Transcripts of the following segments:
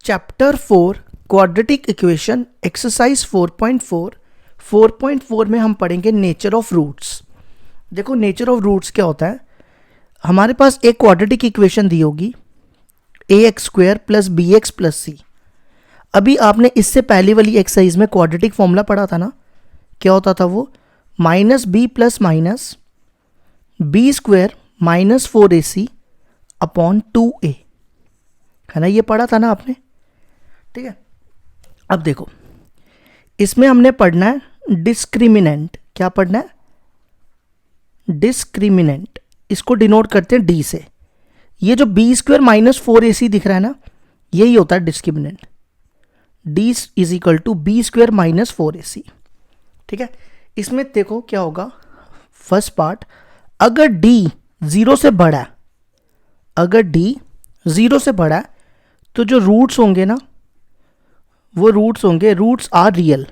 Chapter 4 quadratic equation exercise 4.4 4.4 में हम पढ़ेंगे नेचर ऑफ रूट्स। देखो नेचर ऑफ रूट्स क्या होता है। हमारे पास एक क्वाड्रेटिक इक्वेशन दी होगी ax² प्लस bx प्लस सी। अभी आपने इससे पहली वाली एक्सरसाइज में क्वाड्रेटिक फॉर्मूला पढ़ा था ना, क्या होता था वो minus b plus minus b² minus 4ac upon 2a, है ना, ये पढ़ा था ना आपने, ठीक है। अब देखो इसमें हमने पढ़ना है डिस्क्रिमिनेंट। क्या पढ़ना है? डिस्क्रिमिनेंट। इसको डिनोट करते हैं डी से। ये जो b² माइनस 4ac दिख रहा है ना, यही होता है discriminant. d is equal to b² minus 4ac, ठीक है। इसमें देखो क्या होगा। फर्स्ट पार्ट, अगर d 0 से बड़ा है, अगर d 0 से बड़ा है तो जो रूट्स होंगे ना, वो रूट्स होंगे, रूट्स आर रियल।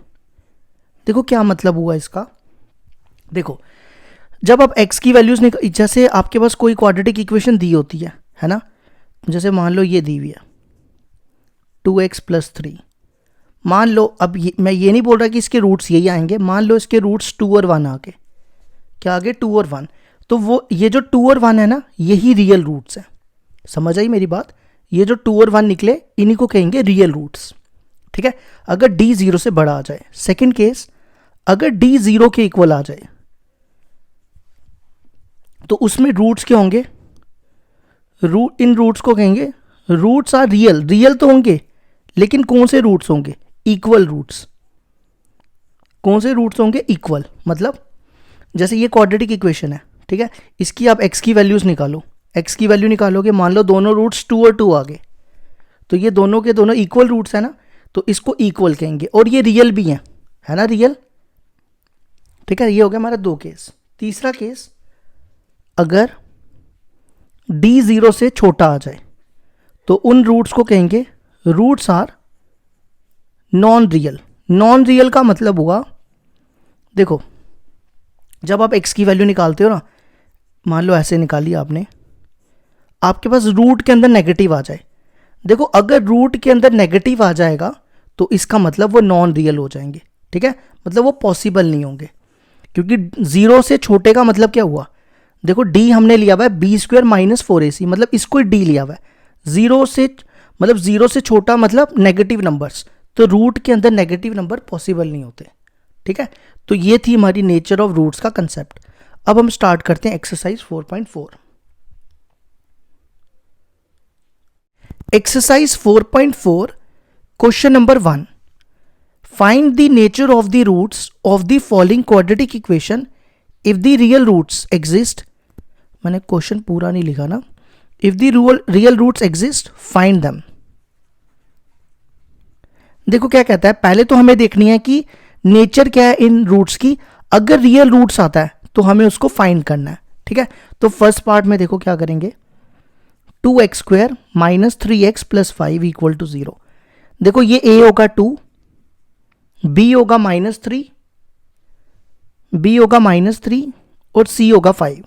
देखो क्या मतलब हुआ इसका। देखो जब आप x की वैल्यूज जैसे आपके पास कोई क्वाड्रेटिक इक्वेशन दी होती है ना, जैसे मान लो ये दी हुई है 2x प्लस 3। मान लो अब मैं ये नहीं बोल रहा कि इसके रूट्स यही आएंगे, मान लो इसके रूट्स 2 और 1 आगे, क्या आगे 2 और 1, तो वो ये जो 2 और 1 है ना, यही रियल रूट्स हैं। समझ आई मेरी बात? ये जो 2 और 1 निकले, इन्हीं को कहेंगे रियल रूट्स, ठीक है। अगर d 0 से बड़ा आ जाए। सेकंड केस, अगर d 0 के इक्वल आ जाए तो उसमें रूट्स क्या होंगे? इन रूट्स को कहेंगे रूट्स आर रियल। रियल तो होंगे, लेकिन कौन से रूट्स होंगे? Equal roots. कौन से रूट्स होंगे? इक्वल। मतलब जैसे ये क्वाड्रेटिक इक्वेशन है, ठीक है, इसकी आप x की वैल्यूज निकालो। x की वैल्यू निकालोगे, मान लो दोनों रूट्स 2 और 2 आ गए, तो ये दोनों के दोनों इक्वल रूट्स है ना, तो इसको इक्वल कहेंगे। और ये रियल भी है ना, रियल, ठीक है। ये हो गया हमारा 2 केस। तीसरा केस, अगर d 0 से छोटा आ जाए तो उन रूट्स को कहेंगे roots are non real. Non real का मतलब हुआ, देखो जब आप x की वैल्यू निकालते हो ना, मान लो ऐसे निकाली आपने, आपके पास रूट के अंदर नेगेटिव आ जाए। देखो अगर रूट के अंदर नेगेटिव आ जाएगा तो इसका मतलब वो नॉन रियल हो जाएंगे, ठीक है, मतलब वो पॉसिबल नहीं होंगे। क्योंकि 0 से छोटे का मतलब क्या हुआ? देखो d हमने लिया हुआ है b² माइनस 4ac, मतलब इसको ही d लिया हुआ है। 0 से मतलब 0 से छोटा मतलब नेगेटिव नंबर्स, तो रूट के अंदर नेगेटिव नंबर पॉसिबल नहीं होते, ठीक है। तो ये थी हमारी नेचर ऑफ रूट्स का कंसेप्ट। अब हम स्टार्ट करते हैं exercise 4.4। Exercise 4.4 question number 1, find the nature of the roots of the following quadratic equation if the real roots exist. मैंने क्वेश्चन पूरा नहीं लिखा ना। If the real roots exist find them. देखो क्या कहता है, पहले तो हमें देखनी है कि नेचर क्या है इन रूट्स की। अगर रियल रूट्स आता है तो हमें उसको फाइंड करना है, ठीक है। तो फर्स्ट पार्ट में देखो क्या करेंगे, 2x² minus 3x plus 5 equal to 0। देखो ये a होगा 2, b होगा -3, b होगा -3 और c होगा 5,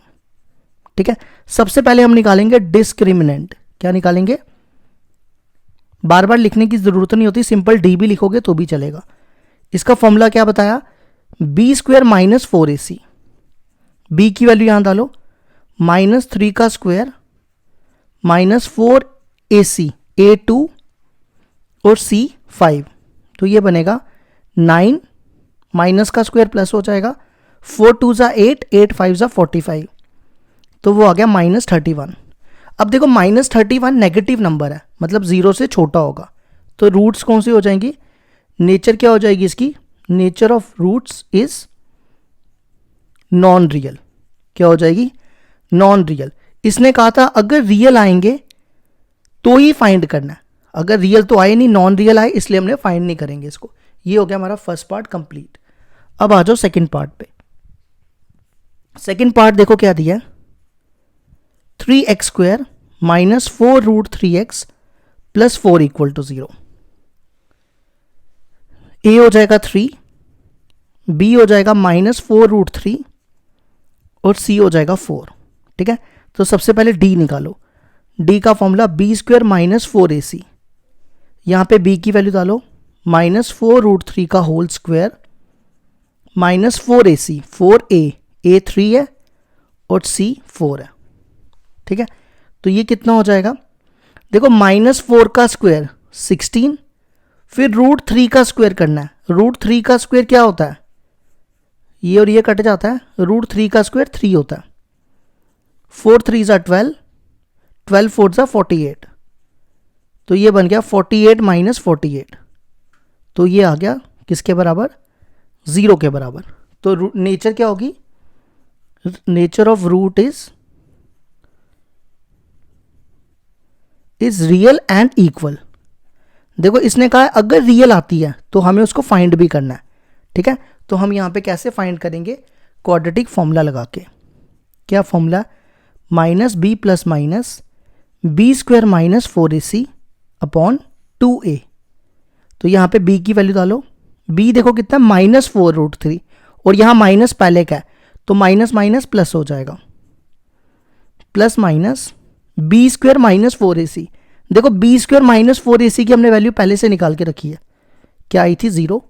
ठीक है। सबसे पहले हम निकालेंगे डिस्क्रिमिनेंट। क्या निकालेंगे? बार बार लिखने की जरूरत नहीं होती, सिंपल d भी लिखोगे तो भी चलेगा। इसका फॉर्मूला क्या बताया? b² minus 4ac। b की वैल्यू यहां डालो, -3 का स्क्वायर माइनस 4ac, a2 और c 5, तो ये बनेगा 9 माइनस का स्क्वायर प्लस हो जाएगा, 4 2 ज़ा 8, 8 5 ज़ा 45, तो वो आ गया -31। अब देखो -31 नेगेटिव नंबर है, मतलब 0 से छोटा होगा, तो रूट्स कौन सी हो जाएंगी? नेचर क्या हो जाएगी इसकी? Nature of roots is non real. क्या हो जाएगी? Non real. इसने कहा था अगर रियल आएंगे तो ही फाइंड करना है, अगर रियल तो आए नहीं, नॉन रियल आए, इसलिए हमने फाइंड नहीं करेंगे इसको। ये हो गया हमारा फर्स्ट पार्ट कंप्लीट। अब आ जाओ सेकंड पार्ट पे। सेकंड पार्ट देखो क्या दिया है, 3x² minus 4√3x plus 4 equal to 0। a हो जाएगा 3, b हो जाएगा -4√3 और c हो जाएगा 4, ठीक है। तो सबसे पहले d निकालो। d का फॉर्मूला b² माइनस 4ac, यहाँ पे b की वैल्यू डालो, -4√3 का whole square -4ac, 4a, a 3 है और c 4 है। ठीक है, तो ये कितना हो जाएगा, देखो -4 का स्क्वायर 16, फिर √3 का स्क्वायर करना है। √3 का स्क्वायर क्या होता है, ये और ये कट जाता है, √3 का स्क्वायर 3 होता है। 4 3 ज़ा 12, 12 4 ज़ा 48, तो ये बन गया 48 - 48, तो ये आ गया किसके बराबर, 0 के बराबर। तो नेचर क्या होगी, nature of root is real and equal. देखो इसने कहा है अगर रियल आती है तो हमें उसको फाइंड भी करना है। ठीक है, तो हम यहाँ पे कैसे फाइंड करेंगे, क्वाड्रेटिक फॉर्मूला लगा के। क्या formula, -b + -b² - 4ac upon 2a। तो यहाँ पे b की वैल्यू डालो, b देखो कितना -4√3, और यहाँ माइनस पहले का है तो माइनस माइनस प्लस हो जाएगा, प्लस माइनस b² - 4ac। देखो b² - 4ac की हमने वैल्यू पहले से निकाल के रखी है, क्या आई थी 0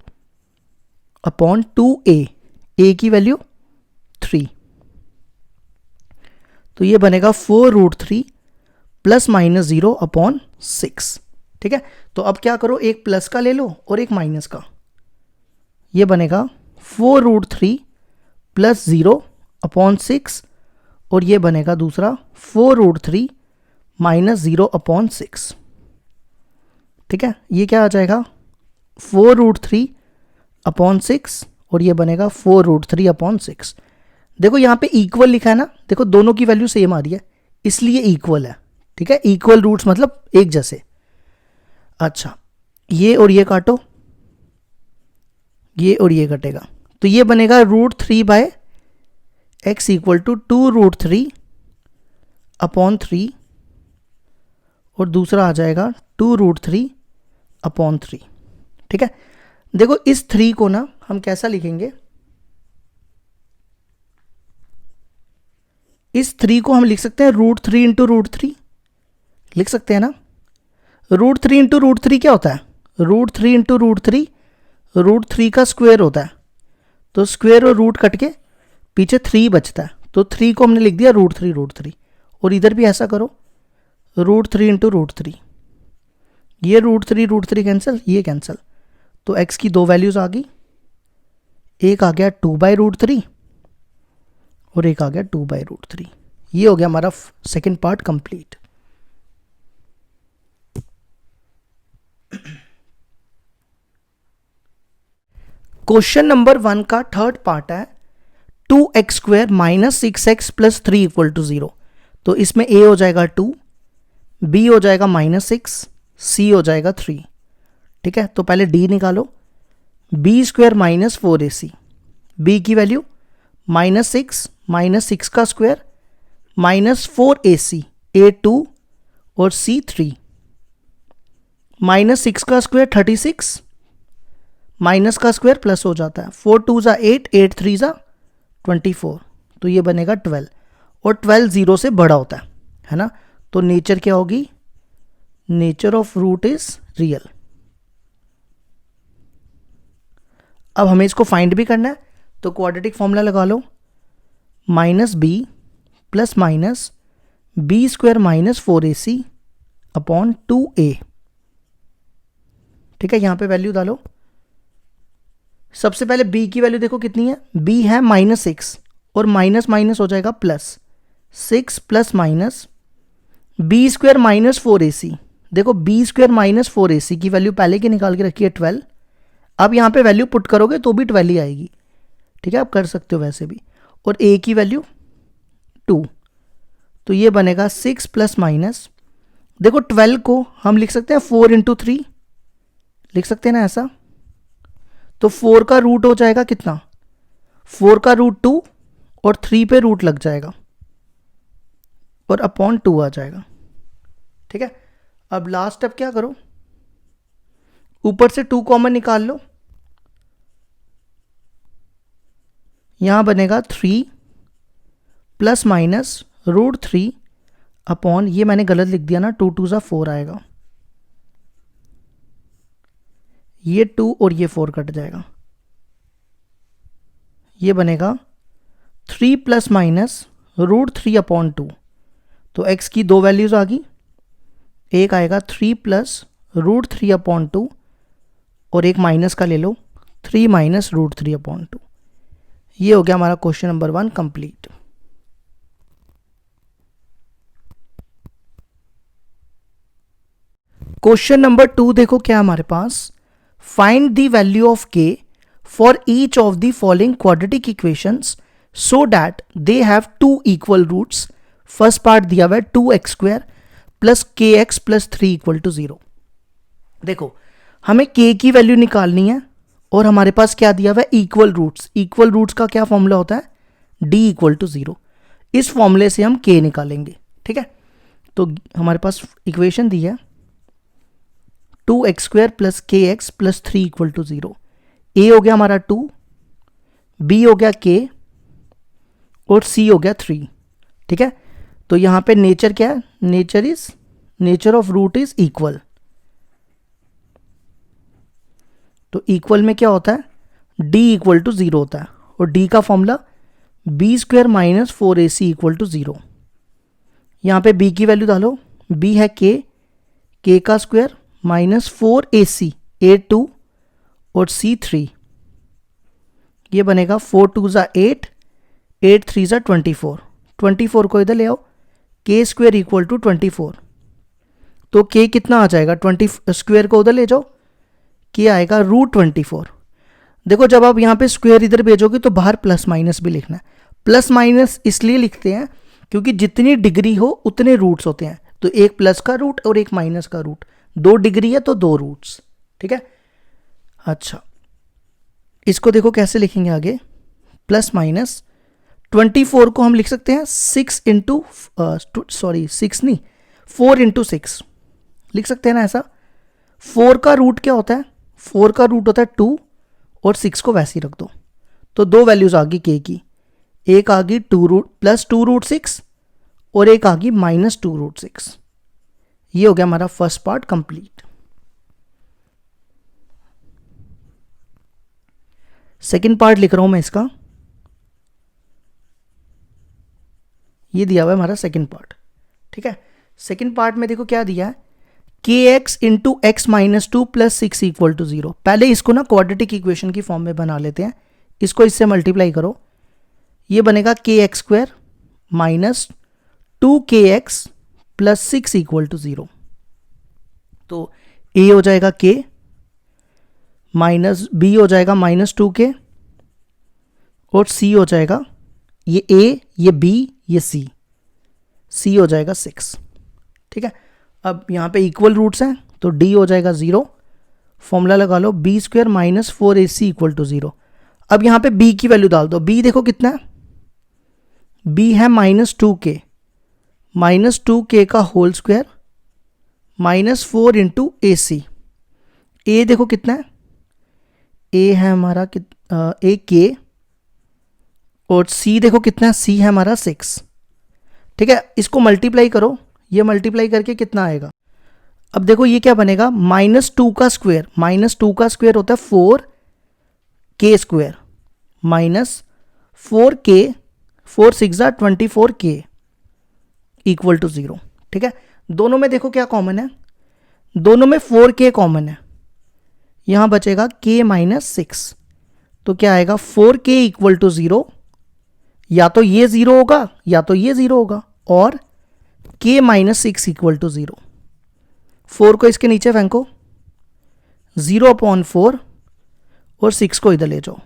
अपॉन 2a, a की वैल्यू 3, तो ये बनेगा 4√3 ± 0 अपॉन 6। ठीक है, तो अब क्या करो, एक प्लस का ले लो और एक माइनस का, ये बनेगा 4√3 + 0 अपॉन 6, और ये बनेगा दूसरा 4√3 - 0 अपॉन 6। ठीक है, ये क्या आ जाएगा 4√3 अपॉन 6, और ये बनेगा 4√3 अपॉन 6। देखो यहाँ पे इक्वल लिखा है ना, देखो दोनों की वैल्यू सेम आ रही है इसलिए इक्वल है। ठीक है, इक्वल रूट्स मतलब एक जैसे। अच्छा, ये और ये काटो, ये और ये कटेगा, तो ये बनेगा √3/x = 2√3 अपॉन 3, और दूसरा आ जाएगा 2√3 अपॉन 3। ठीक है, देखो इस 3 को ना हम कैसा लिखेंगे, इस 3 को हम लिख सकते हैं √3 × √3 लिख सकते हैं ना। √3 × √3 क्या होता है, √3 × √3 √3 का स्क्वायर होता है, तो स्क्वायर और रूट कट के पीछे 3 बचता है, तो 3 को हमने लिख दिया √3, और इधर भी ऐसा करो √3 × √3, ये √3 कैंसिल, ये कैंसिल, तो x की दो वैल्यूज आ गई, एक आ गया 2/√3 और एक आ गया 2/√3। ये हो गया हमारा second part complete. Question number 1 का थर्ड पार्ट है 2x² - 6x + 3 = 0। तो इसमें a हो जाएगा 2, b हो जाएगा -6, c हो जाएगा 3। ठीक है, तो पहले d निकालो, b² - 4ac, b की वैल्यू -6 - 6 का स्क्वायर -4ac, a 2 और c 3, -6 का स्क्वायर 36, माइनस का स्क्वायर प्लस हो जाता है, 4 2 ज़ा 8, 8 3 ज़ा 24, तो ये बनेगा 12, और 12 0 से बड़ा होता है ना। तो नेचर क्या होगी, nature of root is real. अब हमें इसको फाइंड भी करना है, तो क्वाड्रेटिक फॉर्मूला लगा लो, -b ± b² - 4ac upon 2a। ठीक है, यहां पे वैल्यू डालो, सबसे पहले b की वैल्यू देखो कितनी है, b है -6, और माइनस माइनस हो जाएगा प्लस, 6 + b² - 4ac। देखो b² - 4ac की वैल्यू पहले की निकाल के रखी है 12, अब यहाँ पे वैल्यू पुट करोगे तो भी 12 ही आएगी। ठीक है, आप कर सकते हो वैसे भी, और a की वैल्यू 2, तो ये बनेगा 6 ± देखो 12 को हम लिख सकते हैं 4 × 3 लिख सकते हैं ना ऐसा, तो 4 का रूट हो जाएगा कितना, 4 का रूट 2, और 3 पे रूट लग जाएगा और अपॉन 2 आ जाएगा। ठीक है, अब लास्ट स्टेप क्या करो, ऊपर से 2 कॉमन निकाल लो, यहां बनेगा 3 ± √3 अपॉन, ये मैंने गलत लिख दिया ना, 2 2 ज़ा 4 आएगा, ये 2 और ये 4 कट जाएगा, ये बनेगा 3 प्लस माइनस √3/2। तो x की दो वैल्यूज आ गई, एक आएगा 3 प्लस √3/2 और एक माइनस का ले लो 3 माइनस √3/2। ये हो गया हमारा question number 1 complete. Question number 2 देखो क्या हमारे पास, find the value of k for each of the following quadratic equations so that they have 2 equal roots. First part दिया हुआ है 2x² प्लस kx प्लस 3 = 0। देखो हमें k की वैल्यू निकालनी है और हमारे पास क्या दिया हुआ है, इक्वल रूट्स। इक्वल रूट्स का क्या फॉर्मूला होता है, d = 0। इस फॉर्मूले से हम k निकालेंगे, ठीक है। तो हमारे पास इक्वेशन दी है 2x² plus kx plus 3 = 0। a हो गया हमारा 2, b हो गया k और c हो गया 3, ठीक है। तो यहां पे नेचर क्या है, nature of root is equal. तो इक्वल में क्या होता है, d = 0 होता है और d का फॉर्मूला b² माइनस 4ac = 0। यहां पे b की वैल्यू डालो, b है k का स्क्वायर माइनस 4ac, a 2 और c 3। ये बनेगा 4 2 = 8, 8 3 = 24। 24 को इधर ले आओ, k² = 24। तो k कितना आ जाएगा, 20 स्क्वायर को उधर ले जाओ, k आएगा √24। देखो जब आप यहाँ पे स्क्वायर इधर भेजोगे तो बाहर प्लस माइनस भी लिखना है। प्लस माइनस इसलिए लिखते हैं क्योंकि जितनी डिग्री हो उतने रूट्स होते हैं। तो एक प्लस का रूट और एक माइनस का रूट, 2 डिग्री है तो 2 रूट्स, ठीक है। अच्छा इसको देखो कैसे लिखेंगे आगे, प्लस माइनस 24 को हम लिख सकते हैं 4 × 6 लिख सकते हैं ना ऐसा। 4 का रूट क्या होता है, 4 का रूट होता है 2 और 6 को वैसे ही रख दो। तो दो वैल्यूज आ गई k की, एक आ गई प्लस 2√6 और एक आ गई माइनस 2√6। ये हो गया हमारा first part complete. Second part लिख रहा हूं मैं इसका, ये दिया हुआ है हमारा सेकंड पार्ट, ठीक है। सेकंड पार्ट में देखो क्या दिया है, kx × x - 2 प्लस 6 = 0। पहले इसको ना क्वाड्रेटिक इक्वेशन की फॉर्म में बना लेते हैं। इसको इससे मल्टीप्लाई करो, ये बनेगा kx² माइनस 2kx प्लस 6 = 0। तो a हो जाएगा k माइनस b हो जाएगा माइनस 2k और c हो जाएगा ये a, ये b, ये c हो जाएगा 6, ठीक है। अब यहाँ पे इक्वल रूट्स हैं तो d हो जाएगा 0। फॉर्मूला लगा लो b² माइनस 4ac = 0। अब यहाँ पे b की वैल्यू डाल दो, b देखो कितना है, b है माइनस 2k का whole square minus 4 × ac। a देखो कितना है, a है हमारा a k और c देखो कितना है, c है हमारा 6, ठीक है। इसको मल्टीप्लाई करो, ये मल्टीप्लाई करके कितना आएगा। अब देखो ये क्या बनेगा, -2 का स्क्वायर, -2 का स्क्वायर होता है 4k² माइनस 4k, 4 6 = 24k = 0, ठीक है। दोनों में देखो क्या कॉमन है, दोनों में 4k कॉमन है, यहां बचेगा k - 6। तो क्या आएगा 4k = 0, या तो ये 0 होगा या तो ये 0 होगा, और k - 6 = 0। 4 को इसके नीचे फेंको, 0/4 और 6 को इधर ले जाओ,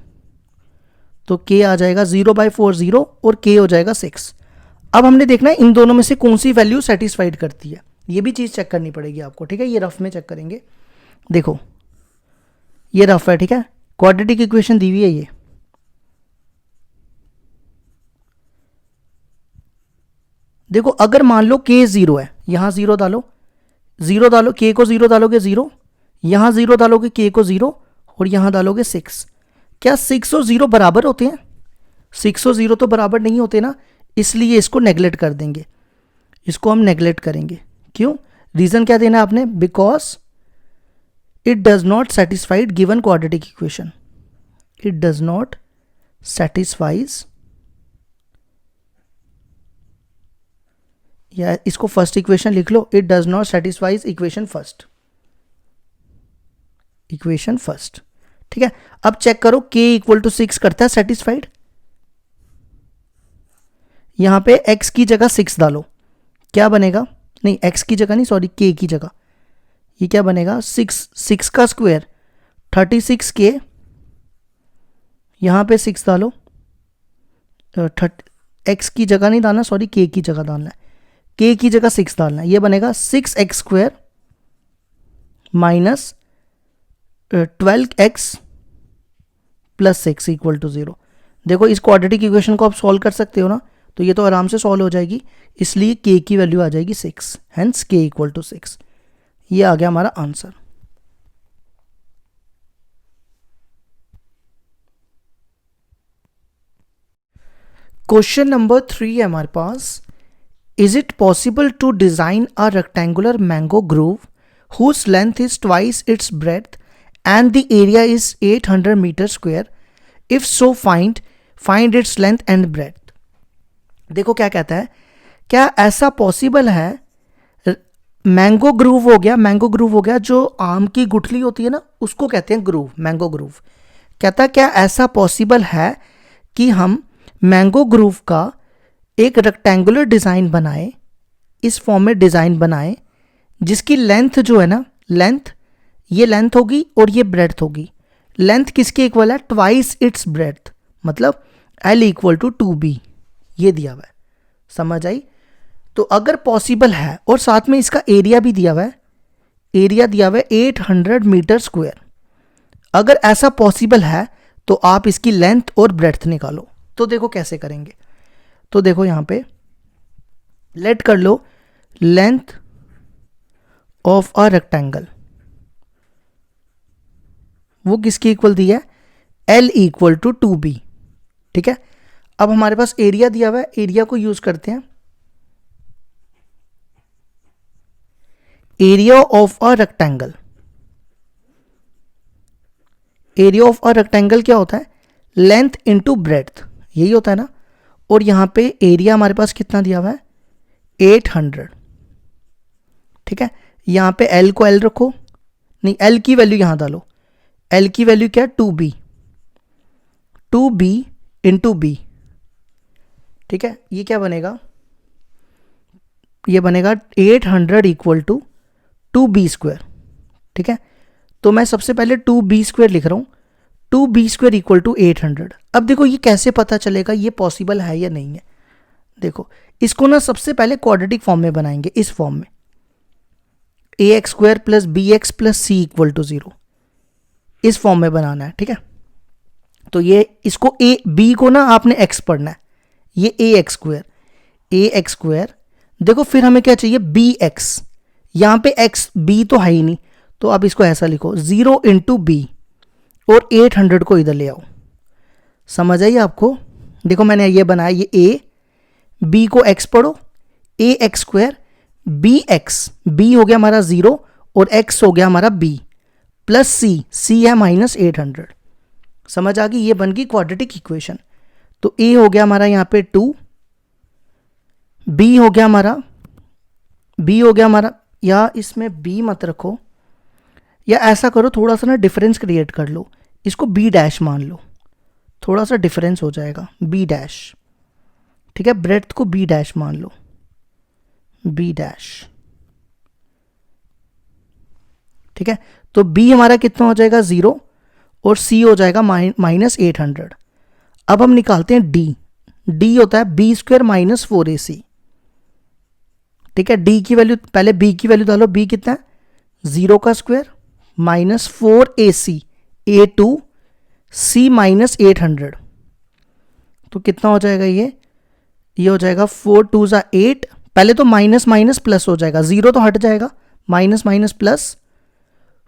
तो k आ जाएगा 0/4 0 और k हो जाएगा 6। अब हमने देखना है इन दोनों में से कौन सी वैल्यू सेटिस्फाइड करती है, ये भी चीज़ चेक करनी पड़ेगी आपको, ठीक है। ये रफ में चेक करेंगे, देखो ये रफ है, ठीक है। क्वाड्रेटिक इक्वेशन दी हुई है ये, देखो अगर मान लो k 0 है, यहां 0 डालो, k को 0 डालोगे 0, यहां 0 डालोगे k को 0 और यहां डालोगे 6। क्या 6 और 0 बराबर होते हैं, 6 और 0 तो बराबर नहीं होते ना, इसलिए इसको नेगलेक्ट कर देंगे, इसको हम नेगलेक्ट करेंगे। क्यों, रीजन क्या देना आपने, because it does not satisfied given quadratic equation, it does not satisfies, या इसको फर्स्ट इक्वेशन लिख लो, it does not satisfies equation first, equation first. ठीक है, अब चेक करो k इक्वल टू 6 करता है सेटिस्फाइड। यहां पे x की जगह 6 डालो, क्या बनेगा, नहीं x की जगह नहीं, सॉरी k की जगह, ये क्या बनेगा 6 का स्क्वायर 36k, यहां पे 6 डालो, x की जगह नहीं डालना, सॉरी k की जगह डालना है, k की जगह 6 डालना है, ये बनेगा 6x square minus 12x plus 6 equal to 0। देखो इस क्वाड्रेटिक इक्वेशन को आप सॉल्व कर सकते हो ना, तो ये तो आराम से सॉल्व हो जाएगी, इसलिए k की वैल्यू आ जाएगी 6, हेंस k इक्वल टू 6। ये आ गया हमारा आंसर। क्वेश्चन नंबर 3 है हमारे पास, is it possible to design a rectangular mango grove whose length is twice its breadth and the area is 800 meters square? If so, find its length and breadth. देखो क्या कहता है, क्या ऐसा possible है, मैंगो ग्रूव हो गया, mango groove हो गया, जो आम की गुठली होती है ना उसको कहते हैं ग्रूव, मैंगो ग्रूव। कहता है क्या ऐसा पॉसिबल है कि हम मैंगो ग्रूव का एक रेक्टेंगुलर डिज़ाइन बनाए, इस फॉर्म में डिज़ाइन बनाए जिसकी लेंथ जो है ना, लेंथ, ये लेंथ होगी और ये ब्रेड्थ होगी। लेंथ किसके इक्वल है, ट्वाइस इट्स ब्रेड्थ, मतलब L इक्वल टू 2b, ये दिया हुआ है, समझ आई। तो अगर पॉसिबल है, और साथ में इसका एरिया भी दिया हुआ है, एरिया दिया हुआ है 800 मीटर स्क्वायर, अगर ऐसा पॉसिबल है तो आप इसकी लेंथ और ब्रेड्थ निकालो। तो देखो कैसे करेंगे, तो देखो यहां पे लेट कर लो लेंथ ऑफ अ रेक्टेंगल, वो किसके इक्वल दिया है, L इक्वल टू 2b। ठीक है, अब हमारे पास एरिया दिया हुआ है, एरिया को यूज करते हैं, area of a rectangle, area of a rectangle क्या होता है, लेंथ इनटू ब्रेड्थ, यही होता है ना। और यहां पे एरिया हमारे पास कितना दिया हुआ है, 800। ठीक है, यहां पे L को L रखो, नहीं L की वैल्यू यहां डालो, L की वैल्यू क्या है 2b, 2b इंटू b। ठीक है, ये क्या बनेगा, ये बनेगा 800 इक्वल टू 2b स्क्वायर। ठीक है, तो मैं सबसे पहले 2b स्क्वायर लिख रहा हूं, 2b स्क्वायर इक्वल टू 800। अब देखो ये कैसे पता चलेगा ये पॉसिबल है या नहीं है, देखो इसको ना सबसे पहले क्वाड्रेटिक फॉर्म में बनाएंगे, इस फॉर्म में ax square plus b x plus c equal to 0, इस फॉर्म में बनाना है। ठीक है, तो ये इसको a b को ना आपने x पढ़ना है, ये ax स्क्वायर, देखो फिर हमें क्या चाहिए bx, यहां पे x b तो है ही नहीं, तो अब इसको ऐसा लिखो 0 इंटू बी, और 800 को इधर ले आओ, समझ आई आपको। देखो मैंने ये बनाया, ये a, b को x पढ़ो, ax स्क्वायर bx, b हो गया हमारा 0 और x हो गया हमारा b, प्लस c है माइनस 800, समझ आ गई, ये बन गई क्वाड्रेटिक इक्वेशन। तो a हो गया हमारा यहाँ पे 2, b हो गया हमारा, या इसमें b मत रखो, या ऐसा करो थोड़ा सा ना डिफरेंस क्रिएट कर लो, इसको b डैश मान लो, थोड़ा सा डिफरेंस हो जाएगा, b डैश। ठीक है, ब्रेड्थ को b डैश मान लो, b डैश। ठीक है, तो b हमारा कितना हो जाएगा 0 और c हो जाएगा माइनस 800। अब हम निकालते हैं d होता है b स्क्वायर माइनस 4ac। ठीक है, d की वैल्यू, पहले b की वैल्यू डालो, b कितना है 0 का square minus 4ac, a2 c minus 800, तो कितना हो जाएगा ये हो जाएगा 4 2 ज़ा 8, पहले तो माइनस माइनस प्लस हो जाएगा, 0 तो हट जाएगा, माइनस माइनस प्लस,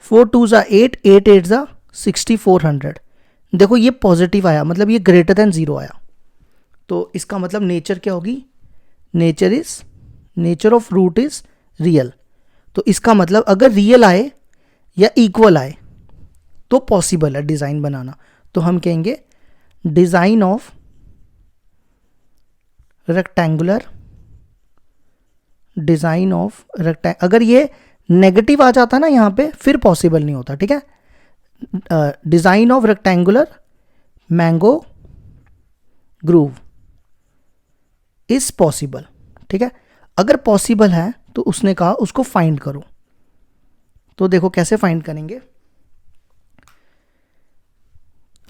4 2 ज़ा 8, 8 8 ज़ा 6400। देखो ये पॉजिटिव आया, मतलब ये ग्रेटर देन 0 आया, तो इसका मतलब नेचर क्या होगी, nature of root is real. तो इसका मतलब अगर रियल आए या इक्वल आए तो पॉसिबल है डिज़ाइन बनाना। तो हम कहेंगे design of rectangular, design of अगर ये नेगेटिव आ जाता ना यहाँ पे फिर पॉसिबल नहीं होता, ठीक है। Design of rectangular mango groove is possible, ठीक है। अगर पॉसिबल है तो उसने कहा उसको फाइंड करो। तो देखो कैसे फाइंड करेंगे।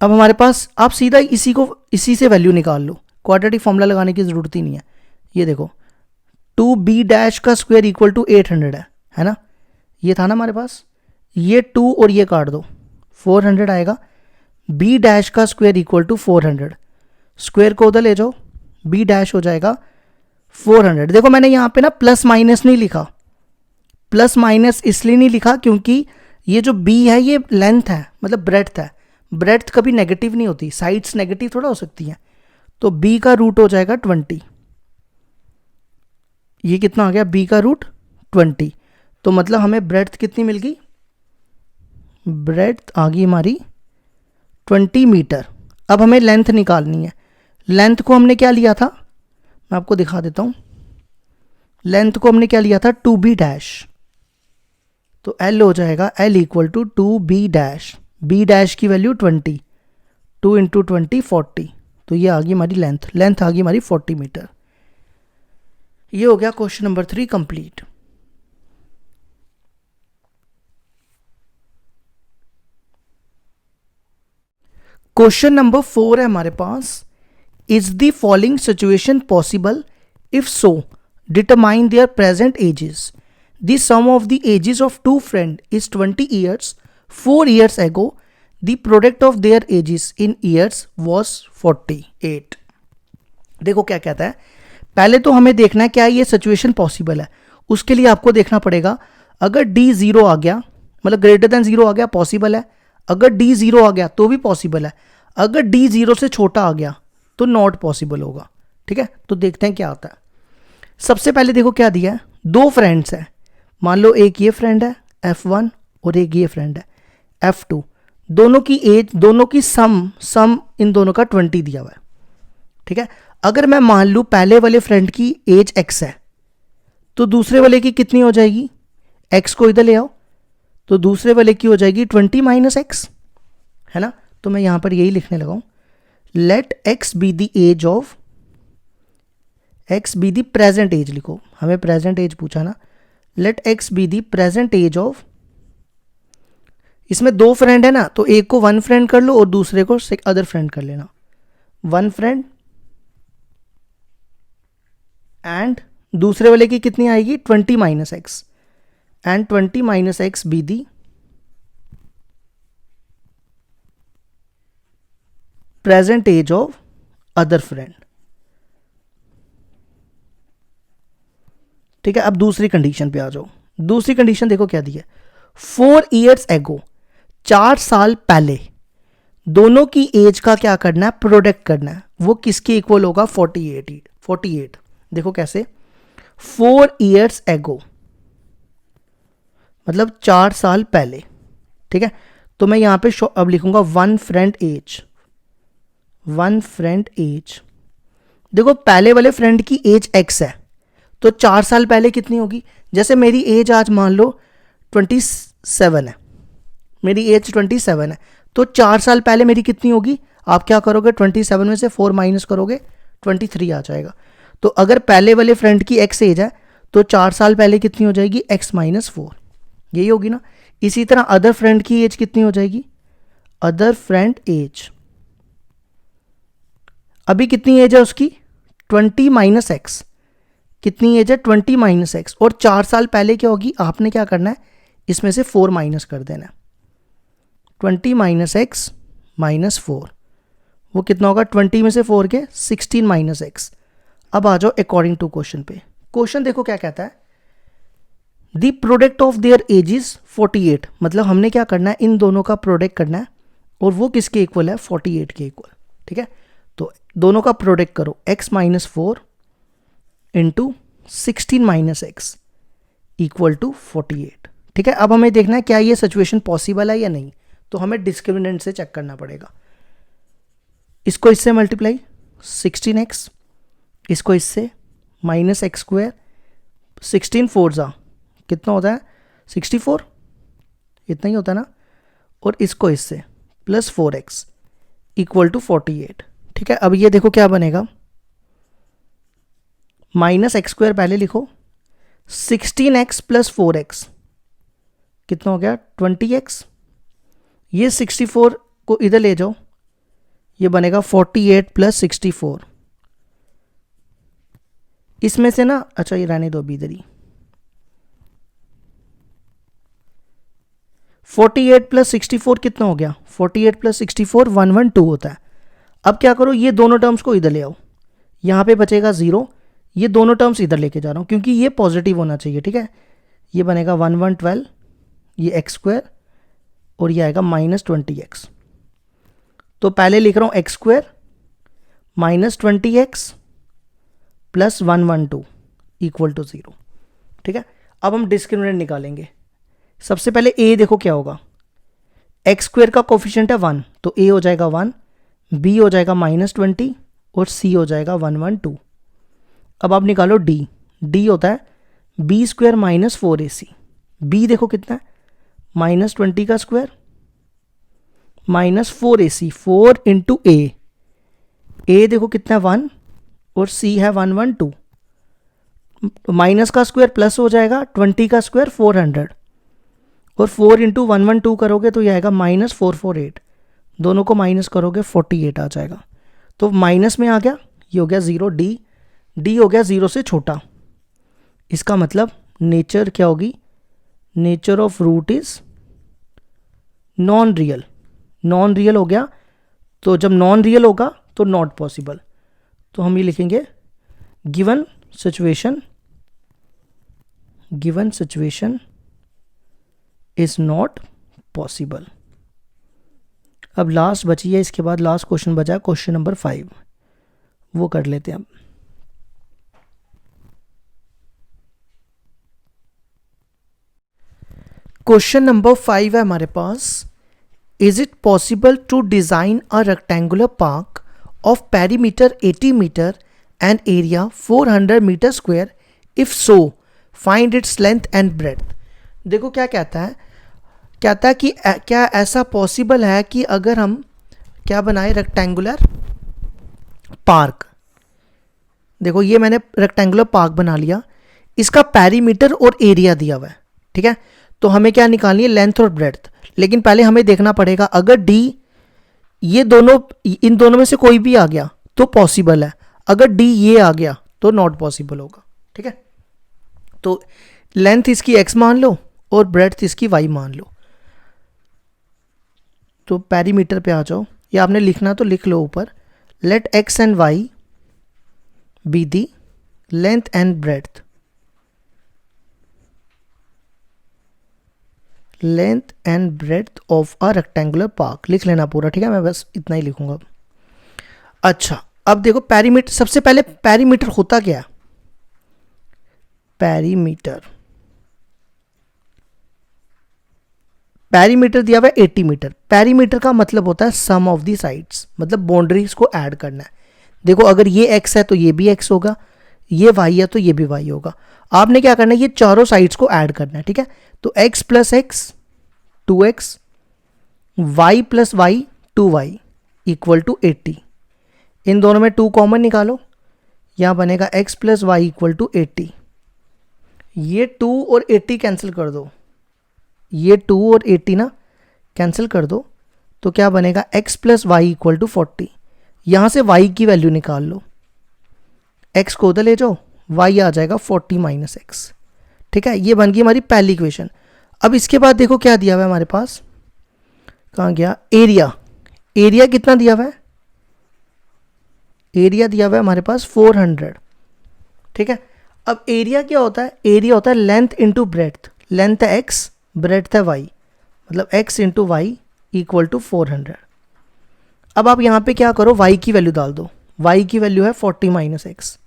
अब हमारे पास आप सीधा इसी से वैल्यू निकाल लो, क्वाड्रेटिक फॉर्मूला लगाने की ज़रूरत ही नहीं है। ये देखो 2b डैश का स्क्वायर इक्वल टू 800 है ना, ये था ना हमारे पास। ये 2 और ये काट दो, 400 आएगा। b डैश का स्क्वायर इक्वल टू 400, स्क्वायर को उधर ले जाओ, b डैश हो जाएगा 400। देखो मैंने यहाँ पे ना प्लस माइनस नहीं लिखा, प्लस माइनस इसलिए नहीं लिखा क्योंकि ये जो b है ये लेंथ है, मतलब ब्रेड्थ है। ब्रेड्थ कभी नेगेटिव नहीं होती, साइड्स नेगेटिव थोड़ा हो सकती हैं। तो b का रूट हो जाएगा 20। ये कितना आ गया, b का रूट 20। तो मतलब हमें ब्रेड्थ कितनी मिल गई, ब्रेड्थ आ गई हमारी 20 मीटर। अब हमें लेंथ निकालनी है। लेंथ को हमने क्या लिया था, मैं आपको दिखा देता हूँ। लेंथ को हमने क्या लिया था, 2b डैश। तो l हो जाएगा l equal to 2b dash, b dash की वैल्यू 20, 2 इंटू 20 40। तो ये आ गई हमारी लेंथ, लेंथ आ गई हमारी 40 मीटर। ये हो गया question number 3 complete. Question number 4 है हमारे पास, is the following situation possible, if so determine their present ages. The sum of the ages of two friend is 20 years, 4 years ago the product of their ages in years was 48। देखो क्या कहता है, पहले तो हमें देखना है क्या ये सिचुएशन पॉसिबल है। उसके लिए आपको देखना पड़ेगा, अगर d 0 आ गया मतलब ग्रेटर देन 0 आ गया पॉसिबल है, अगर d 0 आ गया तो भी पॉसिबल है, अगर d 0 से छोटा आ गया तो नॉट पॉसिबल होगा, ठीक है। तो देखते हैं क्या आता है। सबसे पहले देखो क्या दिया है, दो फ्रेंड्स हैं। मान लो एक ये फ्रेंड है F1 और एक ये फ्रेंड है F2। दोनों की एज, दोनों की सम इन दोनों का 20 दिया हुआ है, ठीक है। अगर मैं मान लूँ पहले वाले फ्रेंड की एज x है तो दूसरे वाले की कितनी हो जाएगी, x को इधर ले आओ तो दूसरे वाले की हो जाएगी 20 माइनस एक्स, है ना। तो मैं यहाँ पर यही लिखने लगा हूँ, let x be the age of, x be the present age लिखो, हमें प्रेजेंट एज पूछा ना। Let x be the present age of, इसमें दो फ्रेंड है ना तो एक को वन फ्रेंड कर लो और दूसरे को अदर फ्रेंड कर लेना। वन फ्रेंड एंड दूसरे वाले की कितनी आएगी 20 minus x, and 20 minus x be the present age of other friend, ठीक है। अब दूसरी कंडीशन पे आ जाओ। दूसरी कंडीशन देखो क्या दी है, 4 ईयर्स एगो, 4 साल पहले दोनों की एज का क्या करना है, प्रोडक्ट करना है। वो किसके इक्वल होगा, 48। देखो कैसे, 4 ईयर्स एगो मतलब 4 साल पहले, ठीक है। तो मैं यहां पे अब लिखूंगा one friend age, one friend age. देखो पहले वाले फ्रेंड की एज x है तो 4 साल पहले कितनी होगी, जैसे मेरी एज आज मान लो 27 है, मेरी एज 27 है तो 4 साल पहले मेरी कितनी होगी, आप क्या करोगे 27 में से 4 माइनस करोगे 23 आ जाएगा। तो अगर पहले वाले फ्रेंड की x एज है तो 4 साल पहले कितनी हो जाएगी, x माइनस 4, यही होगी ना। इसी तरह अदर फ्रेंड की एज कितनी हो जाएगी, अदर फ्रेंड एज, अभी कितनी एज है उसकी 20 माइनस एक्स, कितनी एज है 20 माइनस एक्स, और 4 साल पहले क्या होगी, आपने क्या करना है इसमें से 4 माइनस कर देना है। 20 माइनस एक्स माइनस 4, वो कितना होगा 20 में से 4 के 16 माइनस एक्स। अब आ जाओ अकॉर्डिंग टू क्वेश्चन पे। क्वेश्चन देखो क्या कहता है, the product of their edges 48, मतलब हमने क्या करना है इन दोनों का प्रोडक्ट करना है और वो किसके इक्वल है 48 के इक्वल, ठीक है। तो दोनों का प्रोडक्ट करो, x minus 4 into 16 minus x equal to 48, ठीक है, अब हमें देखना है क्या ये सिचुएशन पॉसिबल है या नहीं, तो हमें डिस्क्रिमिनेंट से चेक करना पड़ेगा। इसको इससे मल्टीप्लाई 16x, इसको इससे माइनस एक्स स्क्वायर, 16 फोर ज़ा कितना होता है 64, इतना ही होता है ना, और इसको इससे प्लस 4x इक्वल टू 48। ठीक है, अब ये देखो क्या बनेगा, माइनस एक्स स्क्वायर पहले लिखो, 16x प्लस 4x कितना हो गया 20x, ये 64 को इधर ले जाओ, ये बनेगा 48 प्लस 64। इसमें से ना, अच्छा ये रहने दो अभी इधर ही, 48 प्लस 64 कितना हो गया, 48 प्लस 64 112 होता है। अब क्या करो, ये दोनों टर्म्स को इधर ले आओ, यहाँ पे बचेगा 0, ये दोनों टर्म्स इधर लेके जा रहा हूँ क्योंकि ये पॉजिटिव होना चाहिए। ठीक है, ये बनेगा 1112, ये एक्स स्क्वायर, और ये आएगा माइनस 20x। तो पहले लिख रहा हूँ x square minus 20x plus 112 equal to 0। ठीक है, अब हम डिस्क्रिमिनेंट निकालेंगे। सबसे पहले a देखो क्या होगा, एक्स स्क्वायर का कोफिशिएंट है 1, तो a हो जाएगा 1, b हो जाएगा माइनस 20 और c हो जाएगा 112। अब आप निकालो d होता है b square minus 4ac। b देखो कितना है, माइनस 20 का square minus 4ac, 4 into a देखो कितना है 1 और c है 112, माइनस का स्क्वायर प्लस हो जाएगा, 20 का स्क्वायर 400 और 4 इंटू 112 करोगे तो ये आएगा माइनस 448, दोनों को माइनस करोगे 48 आ जाएगा। तो माइनस में आ गया, ये हो गया 0, d हो गया 0 से छोटा। इसका मतलब नेचर क्या होगी, nature of root is non real. Non real हो गया, तो जब नॉन रियल होगा तो नॉट पॉसिबल। तो हम ये लिखेंगे given situation is not possible. अब लास्ट बची है, इसके बाद लास्ट क्वेश्चन बचा है क्वेश्चन नंबर 5, वो कर लेते हैं हम। क्वेश्चन नंबर 5 है हमारे पास, is it possible to design a rectangular park of perimeter 80 metre and area 400 metre square, if so find its length and breadth. देखो क्या कहता है कि क्या ऐसा पॉसिबल है कि अगर हम क्या बनाए रेक्टेंगुलर पार्क। देखो ये मैंने रेक्टेंगुलर पार्क बना लिया, इसका पेरीमीटर और एरिया दिया हुआ है। ठीक है, तो हमें क्या निकालनी है, लेंथ और ब्रेड्थ। लेकिन पहले हमें देखना पड़ेगा अगर d ये दोनों, इन दोनों में से कोई भी आ गया तो पॉसिबल है, अगर d ये आ गया तो नॉट पॉसिबल होगा। ठीक है, तो लेंथ इसकी x मान लो और ब्रेड्थ इसकी y मान लो। तो पेरीमीटर पे आ जाओ, या आपने लिखना तो लिख लो ऊपर, let x and y be the length and breadth, length and breadth of a rectangular park. लिख लेना पूरा, ठीक है, मैं बस इतना ही लिखूंगा। अच्छा, अब देखो पेरीमीटर, सबसे पहले पेरीमीटर होता क्या है, पेरीमीटर दिया हुआ है 80 मीटर। पेरीमीटर का मतलब होता है सम ऑफ दी साइड्स, मतलब बाउंड्रीज को ऐड करना है। देखो अगर ये x है तो ये भी x होगा, ये y है तो ये भी y होगा। आपने क्या करना है, ये चारों साइड्स को ऐड करना है। ठीक है, तो x plus x 2x, y plus y 2y equal to 80। इन दोनों में 2 कॉमन निकालो, यहाँ बनेगा x plus y equal to 80। ये 2 और 80 कैंसिल कर दो, ये 2 और 80 ना कैंसिल कर दो, तो क्या बनेगा x plus y equal to 40। यहाँ से y की वैल्यू निकाल लो, x को उधर ले जाओ, y आ जाएगा 40 माइनस एक्स। ठीक है, ये बन गई हमारी पहली इक्वेशन। अब इसके बाद देखो क्या दिया हुआ है हमारे पास, कहाँ गया एरिया। एरिया कितना दिया हुआ है, एरिया दिया हुआ है हमारे पास 400। ठीक है, अब एरिया क्या होता है, एरिया होता है लेंथ इंटू ब्रेड्थ। लेंथ है x, ब्रेड्थ है y, मतलब x into y equal to 400। अब आप यहाँ पे क्या करो, y की वैल्यू डाल दो, y की वैल्यू है 40 माइनस एक्स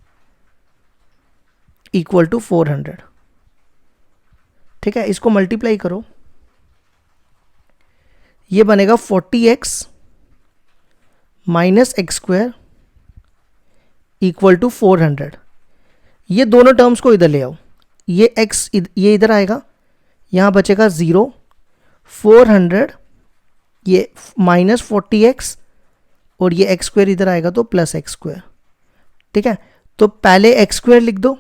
इक्वल टू 400। ठीक है, इसको मल्टीप्लाई करो, ये बनेगा 40x minus x square equal to 400। ये दोनों टर्म्स को इधर ले आओ, ये x ये इधर आएगा, यहाँ बचेगा 0, 400 ये माइनस 40x और ये एक्स स्क्वायर इधर आएगा तो प्लस एक्स स्क्वायर। ठीक है, तो पहले एक्स स्क्वायर लिख दो,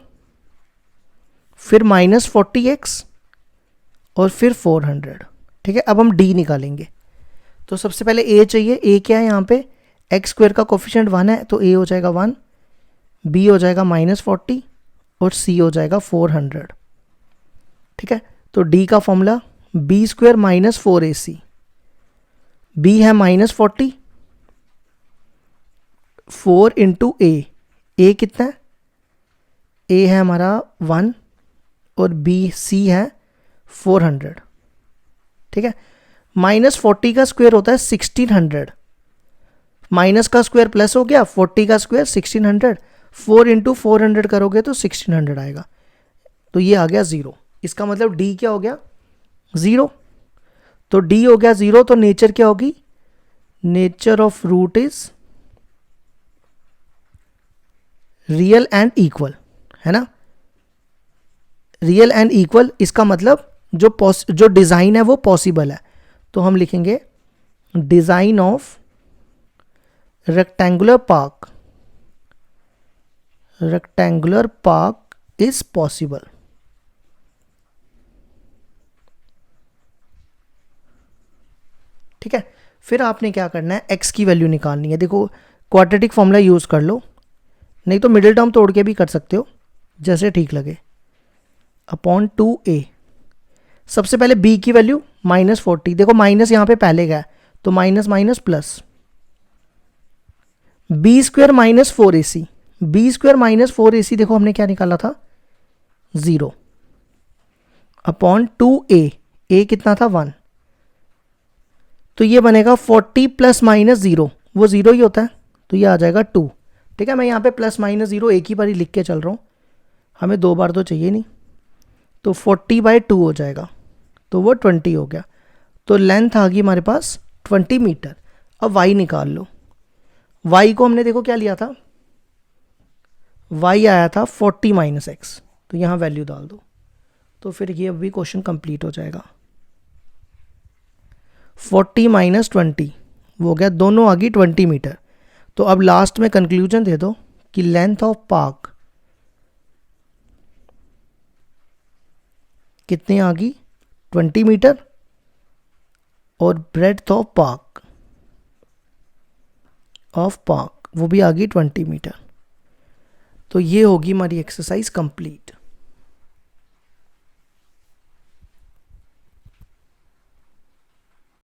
फिर माइनस 40x और फिर 400। ठीक है, अब हम d निकालेंगे। तो सबसे पहले a चाहिए, a क्या है यहाँ पे, एक्स स्क्वायर का कोफिशिएंट 1 है तो a हो जाएगा 1, b हो जाएगा -40 और c हो जाएगा 400। ठीक है, तो d का formula b square minus 4ac, b है -40, 4 इंटू a कितना है, a है हमारा 1 और c है 400। ठीक है, -40 का स्क्वायर होता है 1600, माइनस का स्क्वायर प्लस हो गया, 40 का स्क्वायर 1600, 4 इंटू 400 करोगे तो 1600 आएगा, तो ये आ गया 0। इसका मतलब d क्या हो गया, 0। तो d हो गया 0, तो नेचर क्या होगी, nature of root is real and equal, है ना, रियल एंड इक्वल। इसका मतलब जो डिज़ाइन है वो पॉसिबल है, तो हम लिखेंगे design of rectangular park is possible. ठीक है, फिर आपने क्या करना है, x की वैल्यू निकालनी है। देखो क्वाड्रेटिक फॉर्मूला यूज़ कर लो, नहीं तो मिडिल टर्म तोड़ के भी कर सकते हो, जैसे ठीक लगे, अपॉन 2a। सबसे पहले b की वैल्यू -40, देखो माइनस यहाँ पे पहले गया तो minus minus plus, b square minus 4ac, b square minus 4ac देखो हमने क्या निकाला था, 0 अपॉन 2a, a कितना था 1, तो ये बनेगा 40 प्लस माइनस 0, वो 0 ही होता है, तो ये आ जाएगा 2। ठीक है, मैं यहाँ पे प्लस माइनस 0 एक ही बार ही लिख के चल रहा हूँ, हमें 2 बार तो चाहिए नहीं, तो 40/2 हो जाएगा, तो वो 20 हो गया। तो लेंथ आ गई हमारे पास 20 मीटर। अब y निकाल लो, y को हमने देखो क्या लिया था, y आया था 40 माइनस एक्स, तो यहाँ वैल्यू डाल दो, तो फिर ये अभी क्वेश्चन कंप्लीट हो जाएगा। 40 माइनस 20 वो हो गया, दोनों आ गई 20 मीटर। तो अब लास्ट में कंक्लूजन दे दो कि लेंथ ऑफ पार्क कितनी आ गई, 20 मीटर, और ब्रेड्थ ऑफ पार्क वो भी आ गई 20 मीटर। तो ये होगी हमारी एक्सरसाइज कंप्लीट।